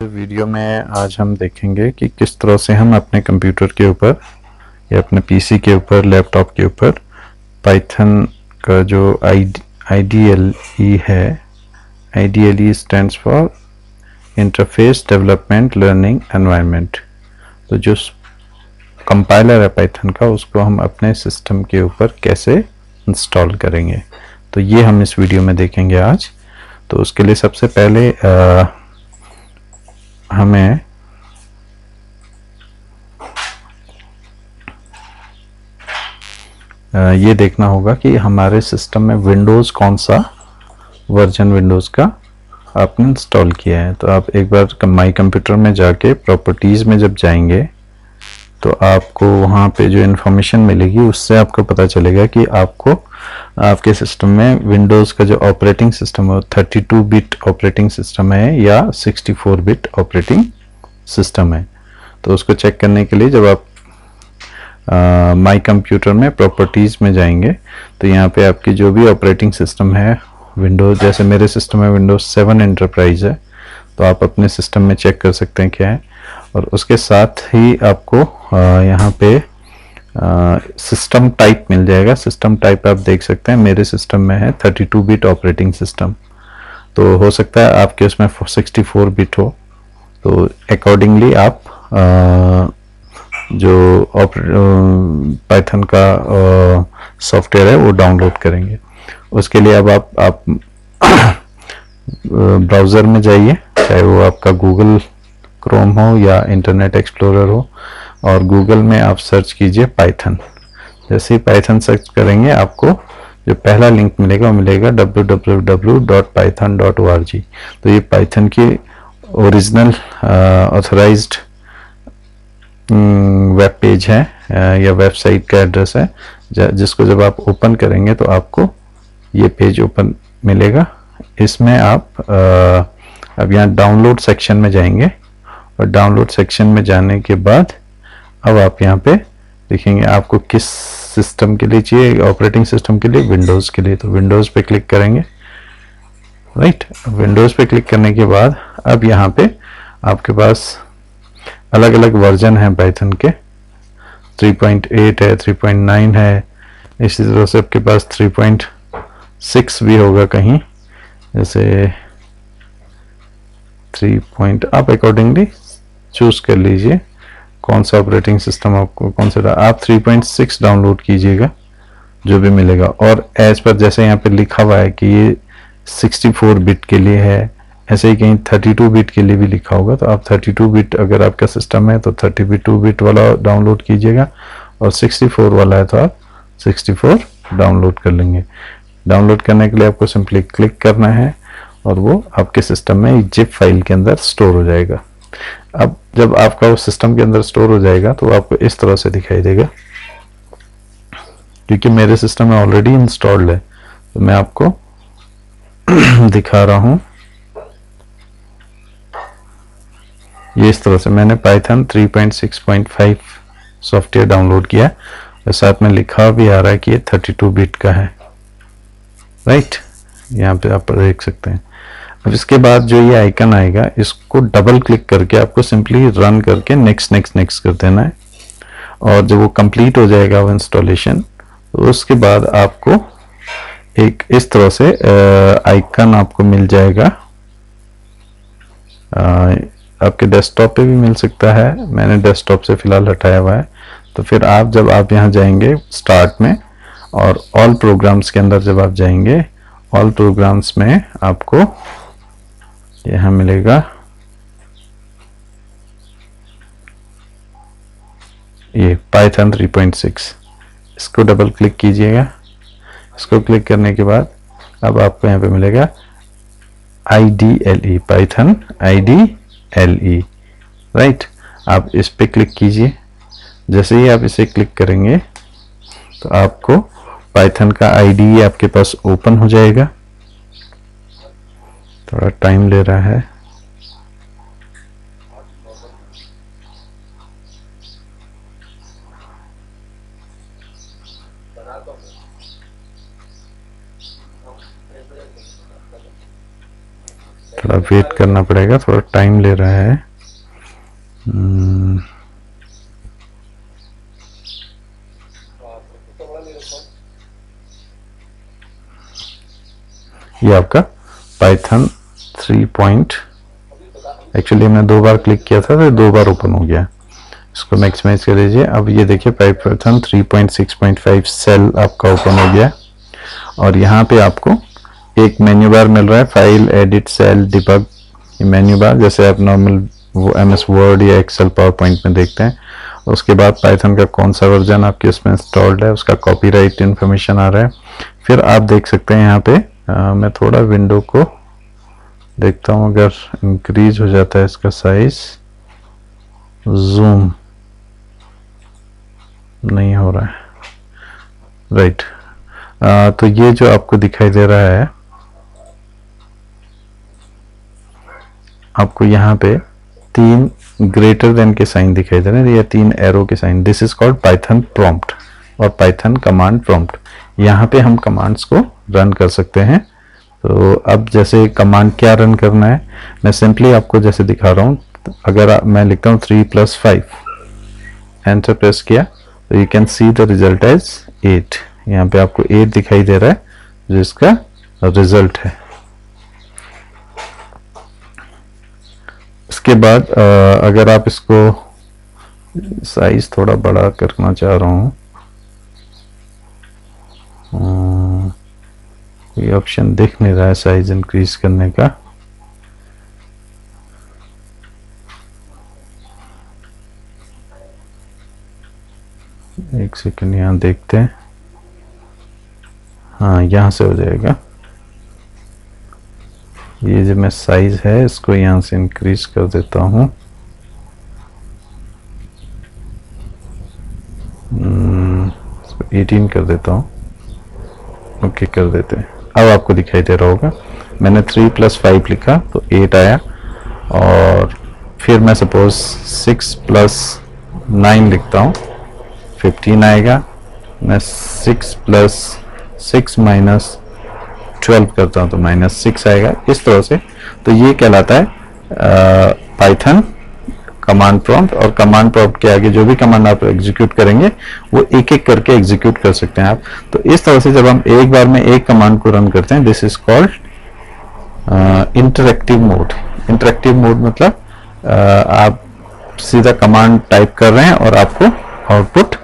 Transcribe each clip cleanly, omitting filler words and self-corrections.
Video में आज हम देखेंगे कि किस तरह से हम अपने कंप्यूटर के ऊपर या अपने पीसी के ऊपर, लैपटॉप के ऊपर पाइथन का जो IDLE है, IDLE stands for interface development learning environment. तो जो कंपाइलर है पाइथन का, उसको हम अपने सिस्टम के ऊपर कैसे इंस्टॉल करेंगे, तो ये हम इस वीडियो में देखेंगे आज। तो उसके लिए सबसे पहले हमें ये देखना होगा कि हमारे सिस्टम में विंडोज़ कौन सा वर्जन विंडोज़ का आपने इंस्टॉल किया है। तो आप एक बार माई कंप्यूटर में जाके प्रॉपर्टीज़ में जब जाएंगे तो आपको वहाँ पे जो इन्फॉर्मेशन मिलेगी उससे आपको पता चलेगा कि आपको आपके सिस्टम में विंडोज़ का जो ऑपरेटिंग सिस्टम है 32 बिट ऑपरेटिंग सिस्टम है या 64 बिट ऑपरेटिंग सिस्टम है। तो उसको चेक करने के लिए जब आप माई कंप्यूटर में प्रॉपर्टीज़ में जाएंगे तो यहाँ पे आपकी जो भी ऑपरेटिंग सिस्टम है विंडोज़, जैसे मेरे सिस्टम में विंडोज़ 7 एंटरप्राइज है, तो आप अपने सिस्टम में चेक कर सकते हैं क्या है। और उसके साथ ही आपको यहाँ पे सिस्टम टाइप मिल जाएगा। सिस्टम टाइप आप देख सकते हैं मेरे सिस्टम में है 32 बिट ऑपरेटिंग सिस्टम, तो हो सकता है आपके उसमें 64 बिट हो, तो अकॉर्डिंगली आप जो पाइथन का सॉफ्टवेयर है वो डाउनलोड करेंगे। उसके लिए अब आप ब्राउज़र में जाइए, चाहे वो आपका गूगल क्रोम हो या इंटरनेट एक्सप्लोरर हो, और गूगल में आप सर्च कीजिए पाइथन। जैसे ही पाइथन सर्च करेंगे आपको जो पहला लिंक मिलेगा वो मिलेगा www.python.org। तो ये पाइथन की ओरिजिनल ऑथराइज्ड वेब पेज है या वेबसाइट का एड्रेस है, जिसको जब आप ओपन करेंगे तो आपको ये पेज ओपन मिलेगा। इसमें आप अब यहाँ डाउनलोड सेक्शन में जाएंगे और डाउनलोड सेक्शन में जाने के बाद अब आप यहाँ पे देखेंगे आपको किस सिस्टम के लिए चाहिए, ऑपरेटिंग सिस्टम के लिए विंडोज़ के लिए, तो विंडोज़ पे क्लिक करेंगे। राइट, विंडोज़ पे क्लिक करने के बाद अब यहाँ पे आपके पास अलग अलग वर्जन है पाइथन के, 3.8 है, 3.9 है, इसी तरह से आपके पास 3.6 भी होगा कहीं, जैसे 3 आप अकॉर्डिंगली चूज कर लीजिए कौन सा ऑपरेटिंग सिस्टम आपको कौन सा। आप 3.6 डाउनलोड कीजिएगा जो भी मिलेगा, और एज पर जैसे यहाँ पे लिखा हुआ है कि ये 64 बिट के लिए है, ऐसे ही कहीं 32 बिट के लिए भी लिखा होगा। तो आप 32 बिट अगर आपका सिस्टम है तो 32 बिट वाला डाउनलोड कीजिएगा, और 64 वाला है तो आप 64 डाउनलोड कर लेंगे। डाउनलोड करने के लिए आपको सिंपली क्लिक करना है और वो आपके सिस्टम में जिप फाइल के अंदर स्टोर हो जाएगा। अब जब आपका वो सिस्टम के अंदर स्टोर हो जाएगा तो आपको इस तरह से दिखाई देगा, क्योंकि मेरे सिस्टम में ऑलरेडी इंस्टॉल्ड है तो मैं आपको दिखा रहा हूं। ये इस तरह से मैंने पाइथन 3.6.5 सॉफ्टवेयर डाउनलोड किया और साथ में लिखा भी आ रहा है कि ये 32 बिट का है। राइट, यहाँ पे आप देख सकते हैं। अब इसके बाद जो ये आइकन आएगा इसको डबल क्लिक करके आपको सिंपली रन करके नेक्स्ट नेक्स्ट नेक्स्ट कर देना है, और जब वो कंप्लीट हो जाएगा वो इंस्टॉलेशन, तो उसके बाद आपको एक इस तरह से आइकन आपको मिल जाएगा। आपके डेस्कटॉप पे भी मिल सकता है, मैंने डेस्कटॉप से फिलहाल हटाया हुआ है। तो फिर आप जब आप यहाँ जाएंगे स्टार्ट में और ऑल प्रोग्राम्स के अंदर जब आप जाएंगे, ऑल प्रोग्राम्स में आपको यहाँ मिलेगा ये पाइथन 3.6, इसको डबल क्लिक कीजिएगा। इसको क्लिक करने के बाद अब आपको यहाँ पे मिलेगा IDLE, पाइथन IDLE। राइट, आप इस पे क्लिक कीजिए। जैसे ही आप इसे क्लिक करेंगे तो आपको पाइथन का IDE आपके पास ओपन हो जाएगा। थोड़ा टाइम ले रहा है। थोड़ा वेट करना पड़ेगा, थोड़ा टाइम ले रहा है। ये आपका पाइथन 3 एक्चुअली हमने 2 बार क्लिक किया था तो 2 बार ओपन हो गया। इसको मैक्सिमाइज कर लीजिए। अब ये देखिए पाइथन 3.6.5 सेल आपका ओपन हो गया और यहाँ पे आपको एक मेन्यू बार मिल रहा है, file, edit, cell, debug, menu bar, जैसे आप नॉर्मल वो MS वर्ड या एक्सेल पावर पॉइंट में देखते हैं। उसके बाद पाइथन का कौन सा वर्जन आपके उसमें इंस्टॉल्ड है, उसका कॉपीराइट इन्फॉर्मेशन आ रहा है। फिर आप देख सकते हैं यहाँ पे मैं थोड़ा विंडो को देखता हूँ, अगर इंक्रीज हो जाता है इसका साइज, जूम नहीं हो रहा है, राइट। तो ये जो आपको दिखाई दे रहा है, आपको यहाँ पे 3 ग्रेटर देन के साइन दिखाई दे रहे हैं या 3 एरो के sign. This is called Python prompt और पाइथन कमांड प्रॉम्प्ट। यहाँ पे हम कमांड्स को रन कर सकते हैं। तो अब जैसे कमांड क्या रन करना है, मैं सिंपली आपको जैसे दिखा रहा हूँ। अगर मैं लिखता हूँ 3 + 5, एंटर प्रेस किया तो you can see the result as 8। यहाँ पे आपको 8 दिखाई दे रहा है जो इसका रिजल्ट है। इसके बाद अगर आप इसको साइज थोड़ा बड़ा करना चाह रहा हूँ, ये ऑप्शन दिख नहीं रहा है साइज इंक्रीज करने का। एक सेकंड यहाँ देखते हैं, हाँ यहाँ से हो जाएगा। ये जो मैं साइज है इसको यहाँ से इंक्रीज कर देता हूँ। 18 कर देता हूँ, ओके कर देते हैं। अब आपको दिखाई दे रहा होगा, मैंने 3 + 5 लिखा तो 8 आया, और फिर मैं सपोज 6 + 9 लिखता हूँ 15 आएगा। मैं 6 + 6 - 12 करता हूँ तो -6 आएगा। इस तरह से तो ये कहलाता है पाइथन कमांड प्रॉम्प्ट। और कमांड प्रॉम्प्ट के आगे जो भी कमांड आप एग्जीक्यूट करेंगे वो एक एक करके एग्जीक्यूट कर सकते हैं आप। तो इस तरह से जब हम एक बार में एक कमांड को रन करते हैं, this is called interactive mode. Interactive mode मतलब आप सीधा कमांड टाइप कर रहे हैं और आपको आउटपुट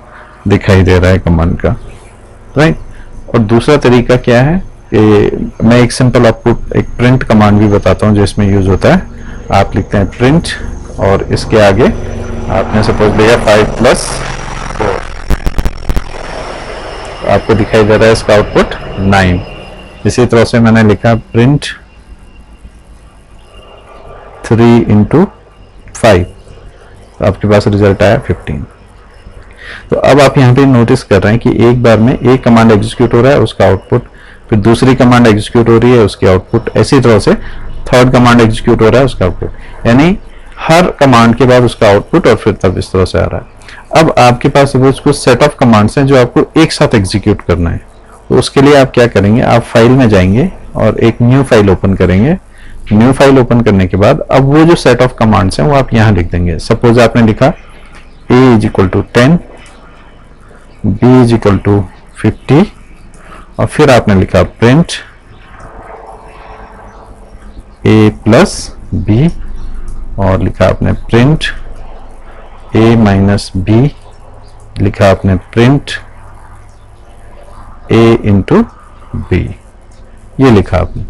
दिखाई दे रहा है कमांड का, राइट। और दूसरा तरीका क्या है कि मैं एक सिंपल आपको एक प्रिंट कमांड भी बताता हूँ जो इसमें यूज होता है। आप लिखते हैं प्रिंट और इसके आगे आपने सपोज लिया 5 + 4, आपको दिखाई दे रहा है इसका आउटपुट 9। इसी तरह से मैंने लिखा प्रिंट 3 × 5, तो आपके पास रिजल्ट आया 15। तो अब आप यहाँ पे नोटिस कर रहे हैं कि एक बार में एक कमांड एग्जीक्यूट हो रहा है, उसका आउटपुट, फिर दूसरी कमांड एग्जीक्यूट हो रही है, उसकी आउटपुट, इसी तरह से थर्ड कमांड एग्जीक्यूट हो रहा है, उसका आउटपुट, यानी हर कमांड के बाद उसका आउटपुट, और फिर तब इस तरह से आ रहा है। अब आपके पास सपोज कुछ सेट ऑफ कमांड्स हैं जो आपको एक साथ एग्जीक्यूट करना है, तो उसके लिए आप क्या करेंगे, आप फाइल में जाएंगे और एक न्यू फाइल ओपन करेंगे। न्यू फाइल ओपन करने के बाद अब वो जो सेट ऑफ कमांड्स हैं वो आप यहाँ लिख देंगे। सपोज आपने लिखा a = 10, b = 50, और फिर आपने लिखा प्रिंट a + b, और लिखा आपने प्रिंट a - b, लिखा आपने प्रिंट a × b, ये लिखा आपने।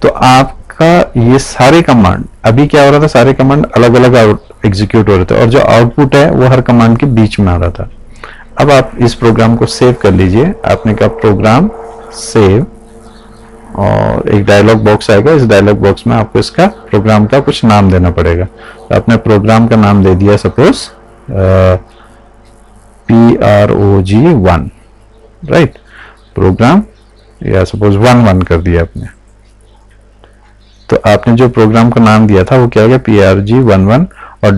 तो आपका ये सारे कमांड, अभी क्या हो रहा था, सारे कमांड अलग अलग एग्जीक्यूट हो रहे थे और जो आउटपुट है वो हर कमांड के बीच में आ रहा था। अब आप इस प्रोग्राम को सेव कर लीजिए। आपने कहा प्रोग्राम सेव, और एक डायलॉग बॉक्स आएगा। इस डायलॉग बॉक्स में आपको इसका प्रोग्राम का कुछ नाम देना पड़ेगा। तो आपने प्रोग्राम का नाम दे दिया सपोज PROG1, राइट, प्रोग्राम, या सपोज 1 कर दिया आपने। तो आपने जो प्रोग्राम का नाम दिया था वो क्या हो गया, PRG11, और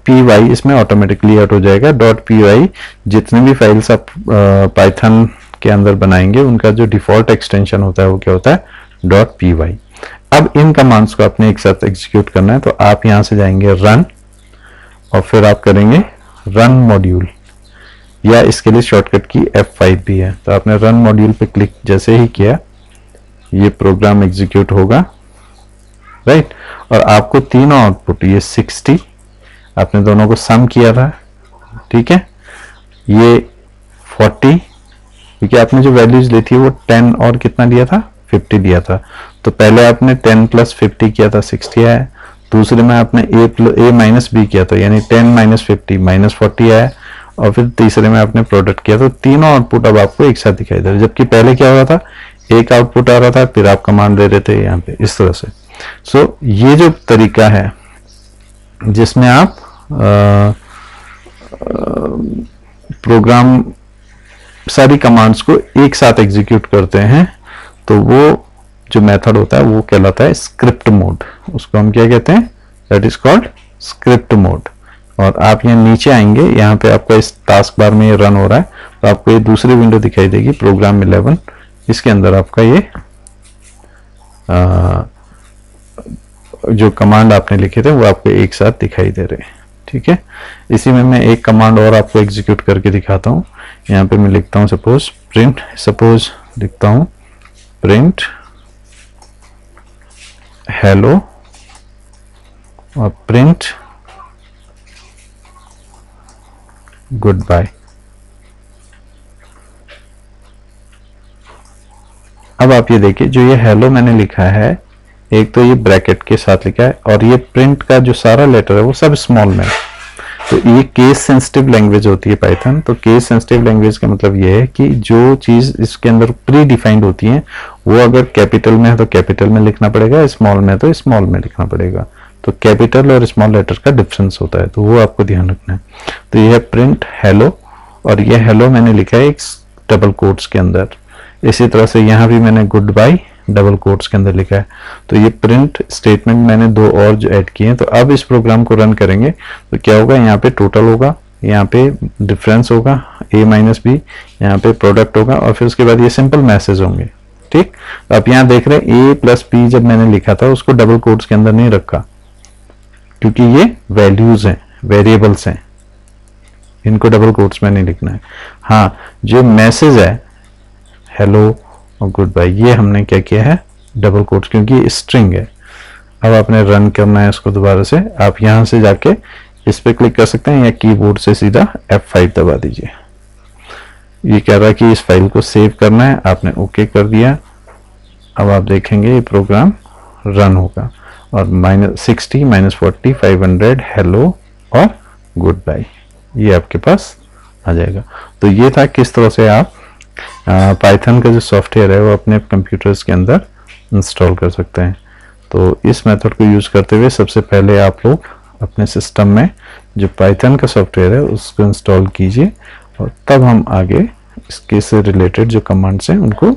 .py इसमें ऑटोमेटिकली ऐड हो जाएगा। .py जितने भी फाइल्स आप पाइथन के अंदर बनाएंगे उनका जो डिफॉल्ट एक्सटेंशन होता है वो क्या होता है, .py। अब इन कमांड्स को आपने एक साथ एग्जीक्यूट करना है, तो आप यहां से जाएंगे रन और फिर आप करेंगे रन मॉड्यूल, या इसके लिए शॉर्टकट की F5 भी है। तो आपने रन मॉड्यूल पे क्लिक जैसे ही किया ये प्रोग्राम एग्जीक्यूट होगा, राइट। और आपको तीनों आउटपुट, ये 60 आपने दोनों को सम किया था, ठीक है, ये 40 क्योंकि आपने जो वैल्यूज ली थी वो 10 और कितना दिया था, 50 दिया था। तो पहले आपने 10 + 50 किया था, 60 आया। दूसरे में आपने a माइनस b किया था, यानी 10 - 50 -40 आया। और फिर तीसरे में आपने प्रोडक्ट किया, तो तीनों आउटपुट अब आपको एक साथ दिखाई दे रहे, जबकि पहले क्या हो रहा था, एक आउटपुट आ रहा था, फिर आप कमांड दे रहे थे यहाँ पे इस तरह से। सो ये जो तरीका है जिसमें आप प्रोग्राम सारी कमांड्स को एक साथ एग्जीक्यूट करते हैं, तो वो जो मेथड होता है वो कहलाता है स्क्रिप्ट मोड। उसको हम क्या कहते हैं, that is called script mode. और आप यहाँ नीचे आएंगे, यहाँ पे आपका इस टास्क बार में ये रन हो रहा है, तो आपको ये दूसरी विंडो दिखाई देगी, प्रोग्राम 11। इसके अंदर आपका ये जो कमांड आपने लिखे थे वो आपको एक साथ दिखाई दे रहे हैं, ठीक है। इसी में मैं एक कमांड और आपको एग्जीक्यूट करके दिखाता हूँ। यहाँ पे मैं लिखता हूँ सपोज लिखता हूँ प्रिंट हेलो और प्रिंट गुड बाय। अब आप ये देखिए, जो ये हेलो मैंने लिखा है, एक तो ये ब्रैकेट के साथ लिखा है, और ये प्रिंट का जो सारा लेटर है वो सब स्मॉल में है। तो ये केस सेंसिटिव लैंग्वेज होती है पाइथन। तो केस सेंसिटिव लैंग्वेज का मतलब ये है कि जो चीज इसके अंदर प्री डिफाइंड होती है वो अगर कैपिटल में है तो कैपिटल में लिखना पड़ेगा, स्मॉल में है तो स्मॉल में लिखना पड़ेगा। तो कैपिटल और स्मॉल लेटर का डिफरेंस होता है, तो वो आपको ध्यान रखना है। तो ये है प्रिंट हेलो, और ये हेलो मैंने लिखा है एक डबल कोट्स के अंदर। इसी तरह से यहाँ भी मैंने गुड बाय डबल कोट्स के अंदर लिखा है। तो ये प्रिंट स्टेटमेंट मैंने दो और जो ऐड किए हैं। तो अब इस प्रोग्राम को रन करेंगे तो क्या होगा, यहाँ पे टोटल होगा, यहाँ पे डिफरेंस होगा a - b, यहाँ पे प्रोडक्ट होगा, और फिर उसके बाद ये सिंपल मैसेज होंगे, ठीक। तो आप यहाँ देख रहे हैं a + b जब मैंने लिखा था उसको डबल कोट्स के अंदर नहीं रखा, क्योंकि ये वैल्यूज हैं, वेरिएबल्स हैं, इनको डबल कोट्स में नहीं लिखना है। हाँ, जो मैसेज है हेलो और गुड बाय, ये हमने क्या किया है, डबल कोट्स, क्योंकि ये स्ट्रिंग है। अब आपने रन करना है इसको दोबारा से। आप यहां से जाके इस पे क्लिक कर सकते हैं, या कीबोर्ड से सीधा F5 दबा दीजिए। ये कह रहा है कि इस फाइल को सेव करना है, आपने ओके कर दिया। अब आप देखेंगे ये प्रोग्राम रन होगा, और -60 -40 500 हेलो और गुड बाय ये आपके पास आ जाएगा। तो ये था किस तरह से आप पाइथन का जो सॉफ्टवेयर है वो अपने कंप्यूटर्स के अंदर इंस्टॉल कर सकते हैं। तो इस मेथड को यूज करते हुए सबसे पहले आप लोग अपने सिस्टम में जो पाइथन का सॉफ्टवेयर है उसको इंस्टॉल कीजिए, और तब हम आगे इसके से रिलेटेड जो कमांड्स हैं उनको